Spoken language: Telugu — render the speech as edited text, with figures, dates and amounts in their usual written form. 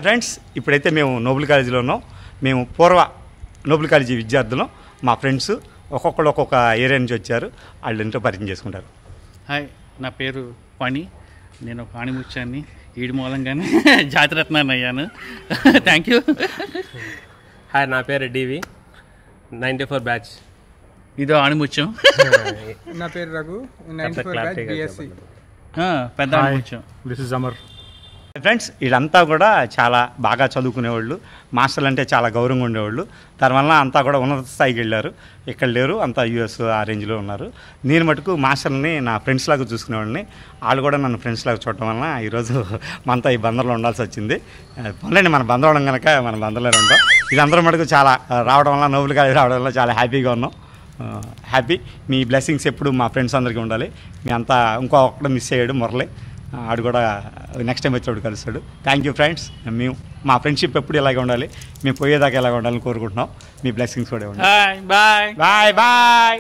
ఫ్రెండ్స్, ఇప్పుడైతే మేము నోబుల్ కాలేజీలో ఉన్నాం. మేము పూర్వ నోబుల్ కాలేజీ విద్యార్థులం. మా ఫ్రెండ్స్ ఒక్కొక్కరు ఒక్కొక్క ఏరియా నుంచి వచ్చారు. వాళ్ళు ఎంతో పరిచయం చేసుకుంటారు. హాయ్, నా పేరు పని. నేను ఒక ఆణిముత్యాన్ని ఈడి మూలంగానే జాతిరత్నాన్ని అయ్యాను. Thank you. హాయ్, నా పేరు డివి, 94 బ్యాచ్. ఇదో ఆణిముత్యం. నా పేరు రఘు, 94 బ్యాచ్ బిఎస్సి. పెద్ద ఆణిముత్యం. This is Amar. ఫ్రెండ్స్, వీళ్ళంతా కూడా చాలా బాగా చదువుకునేవాళ్ళు, మాస్టర్లు అంటే చాలా గౌరవంగా ఉండేవాళ్ళు. దానివల్ల అంతా కూడా ఉన్నత స్థాయికి వెళ్ళారు. ఇక్కడ లేరు, అంతా యూఎస్ ఆ రేంజ్లో ఉన్నారు. నేను మటుకు మాస్టర్ని నా ఫ్రెండ్స్ లాగా చూసుకునేవాడిని. వాళ్ళు కూడా నన్ను ఫ్రెండ్స్ లాగా చూడటం వలన ఈరోజు మనతో ఈ బందర్లో ఉండాల్సి వచ్చింది. పొందండి, మన బందర్ కనుక మన బందర్లోనే ఉంటాం. వీళ్ళందరూ మటుకు చాలా రావడం వల్ల, నోబుల్ కాలేజ్ రావడం వల్ల చాలా హ్యాపీగా ఉన్నాం. హ్యాపీ. మీ బ్లెస్సింగ్స్ ఎప్పుడు మా ఫ్రెండ్స్ అందరికీ ఉండాలి. మీ అంతా ఇంకో ఒక్కడు మిస్ అయ్యాడు, మురళి. ఆడు కూడా నెక్స్ట్ టైం వచ్చేవాడు కలుస్తాడు. Thank you friends. మేము మా ఫ్రెండ్షిప్ ఎప్పుడు ఇలాగే ఉండాలి, మేము పోయేదాకా ఇలాగ ఉండాలని కోరుకుంటున్నాం. మీ బ్లెస్సింగ్స్ కూడా ఉండాలి. Bye bye bye bye.